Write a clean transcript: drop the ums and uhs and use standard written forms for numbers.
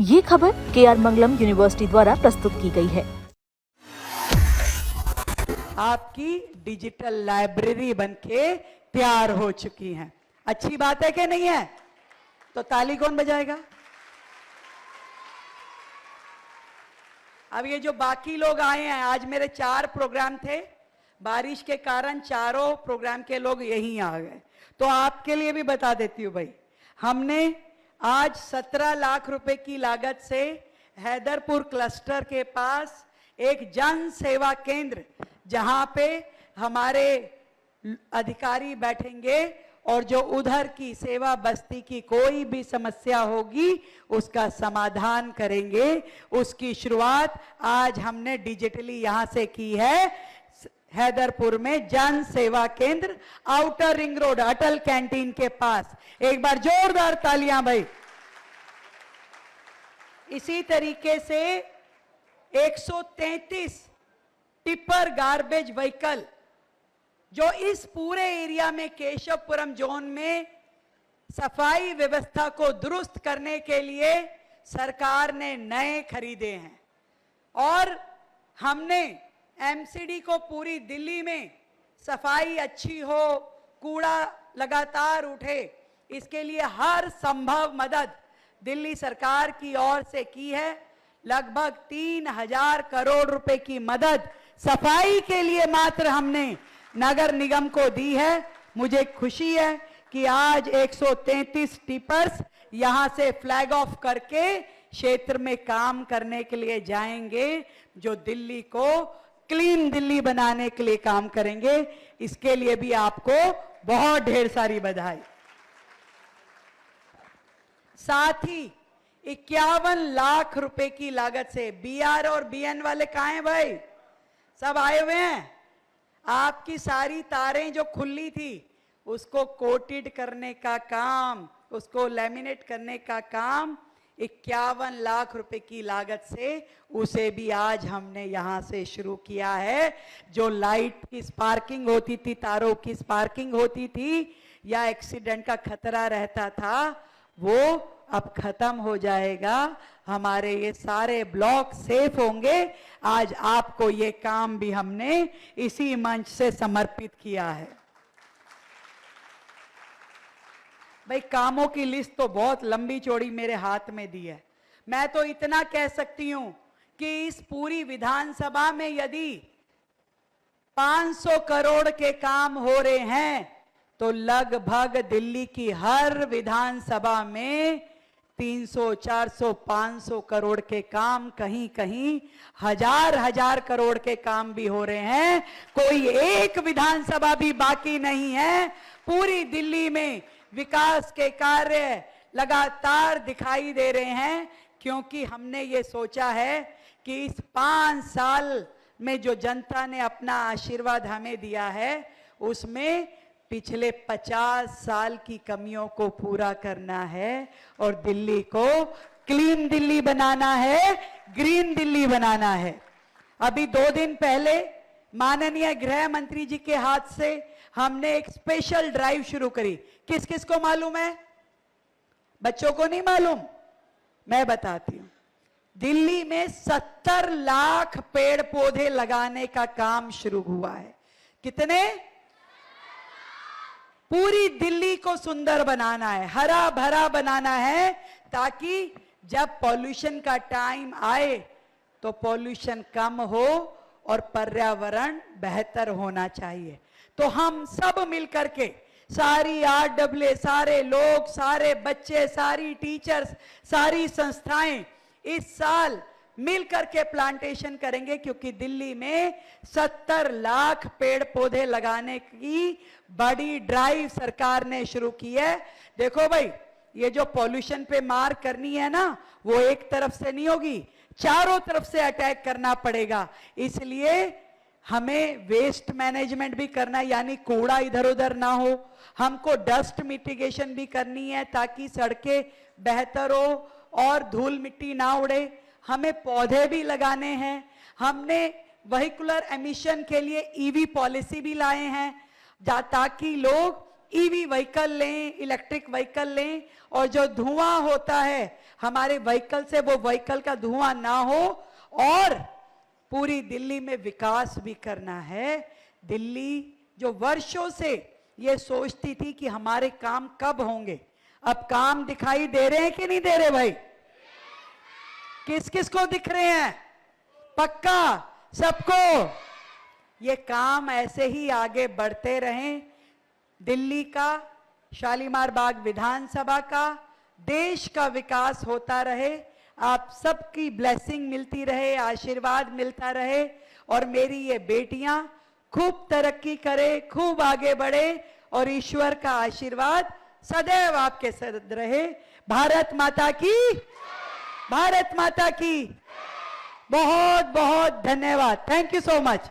ये खबर KR मंगलम university द्वारा प्रस्तुत की गई है। आपकी डिजिटल लाइब्रेरी बनके तैयार हो चुकी है। अच्छी बात है कि नहीं है? तो ताली कौन बजाएगा? अब ये जो बाकी लोग आए हैं, आज मेरे 4 प्रोग्राम थे, बारिश के कारण चारों प्रोग्राम के लोग यहीं आ गए। तो आपके लिए भी बता देती हूँ भाई, हमने आज 17 लाख रुपए की लागत से हैदरपुर क्लस्टर के पास एक जन सेवा केंद्र, जहां पे हमारे अधिकारी बैठेंगे और जो उधर की सेवा बस्ती की कोई भी समस्या होगी उसका समाधान करेंगे। उसकी शुरुआत आज हमने डिजिटली यहां से की है। हैदरपुर में जन सेवा केंद्र, आउटर रिंग रोड, अटल कैंटीन के पास। एक बार जोरदार तालियां भाई। इसी तरीके से 133 टिपर गार्बेज व्हीकल जो इस पूरे एरिया में केशवपुरम जोन में सफाई व्यवस्था को दुरुस्त करने के लिए सरकार ने नए खरीदे हैं। और हमने एमसीडी को पूरी दिल्ली में सफाई अच्छी हो, कूड़ा लगातार उठे, इसके लिए हर संभव मदद दिल्ली सरकार की ओर से की है। लगभग 3000 करोड़ रुपए की मदद सफाई के लिए मात्र हमने नगर निगम को दी है। मुझे खुशी है कि आज 133 टिपर्स यहां से फ्लैग ऑफ करके क्षेत्र में काम करने के लिए जाएंगे, जो दिल्ली को क्लीन दिल्ली बनाने के लिए काम करेंगे। इसके लिए भी आपको बहुत ढेर सारी बधाई। साथ ही 51 लाख रुपए की लागत से बीआर और बीएन वाले कहां हैं भाई? सब आए हुए हैं। आपकी सारी तारें जो खुली थी उसको कोटेड करने का काम, उसको लैमिनेट करने का काम 51 लाख रुपए की लागत से, उसे भी आज हमने यहां से शुरू किया है। जो लाइट की स्पार्किंग होती थी, तारों की स्पार्किंग होती थी या एक्सीडेंट का खतरा रहता था, वो अब खत्म हो जाएगा। हमारे ये सारे ब्लॉक सेफ होंगे। आज आपको ये काम भी हमने इसी मंच से समर्पित किया है। भाई कामों की लिस्ट तो बहुत लंबी चौड़ी मेरे हाथ में दी है। मैं तो इतना कह सकती हूं कि इस पूरी विधानसभा में यदि 500 करोड़ के काम हो रहे हैं तो लगभग दिल्ली की हर विधानसभा में 300, 400, 500 करोड़ के काम, कहीं कहीं हजार करोड़ के काम भी हो रहे हैं। कोई एक विधानसभा भी बाकी नहीं है। पूरी दिल्ली में विकास के कार्य लगातार दिखाई दे रहे हैं, क्योंकि हमने ये सोचा है कि इस 5 साल में जो जनता ने अपना आशीर्वाद हमें दिया है, उसमें पिछले 50 साल की कमियों को पूरा करना है और दिल्ली को क्लीन दिल्ली बनाना है, ग्रीन दिल्ली बनाना है। अभी 2 दिन पहले माननीय गृह मंत्री जी के हाथ से हमने एक स्पेशल ड्राइव शुरू करी। किस किस को मालूम है? बच्चों को नहीं मालूम? मैं बताती हूं। दिल्ली में 70 लाख पेड़ पौधे लगाने का काम शुरू हुआ है। कितने? पूरी दिल्ली को सुंदर बनाना है, हरा भरा बनाना है, ताकि जब पॉल्यूशन का टाइम आए तो पॉल्यूशन कम हो और पर्यावरण बेहतर होना चाहिए। तो हम सब मिलकर के, सारी RAA, सारे लोग, सारे बच्चे, सारी टीचर्स, सारी संस्थाएं इस साल मिलकर के प्लांटेशन करेंगे, क्योंकि दिल्ली में 70 लाख पेड़ पौधे लगाने की बड़ी ड्राइव सरकार ने शुरू की है। देखो भाई, ये जो पॉल्यूशन पे मार करनी है ना, वो एक तरफ से नहीं होगी, चारों तरफ से अटैक करना पड़ेगा। इसलिए हमें वेस्ट मैनेजमेंट भी करना, यानी कूड़ा इधर उधर ना हो। हमको डस्ट मिटिगेशन भी करनी है ताकि सड़कें बेहतर हो और धूल मिट्टी ना उड़े। हमें पौधे भी लगाने हैं। हमने व्हीकुलर एमिशन के लिए EV पॉलिसी भी लाए हैं, ताकि लोग ईवी व्हीकल लें, इलेक्ट्रिक व्हीकल लें, और जो धुआं होता है हमारे व्हीकल से, वो व्हीकल का धुआं ना हो, और पूरी दिल्ली में विकास भी करना है। दिल्ली जो वर्षों से ये सोचती थी कि हमारे काम कब होंगे, अब काम दिखाई दे रहे हैं कि नहीं दे रहे भाई? किस किस को दिख रहे हैं? पक्का सबको? ये काम ऐसे ही आगे बढ़ते रहें। दिल्ली का, शालीमार बाग विधानसभा का, देश का विकास होता रहे, आप सबकी ब्लेसिंग मिलती रहे, आशीर्वाद मिलता रहे, और मेरी ये बेटियां खूब तरक्की करे, खूब आगे बढ़े, और ईश्वर का आशीर्वाद सदैव आपके साथ रहे। भारत माता की, भारत माता की बहुत बहुत धन्यवाद। Thank you so much.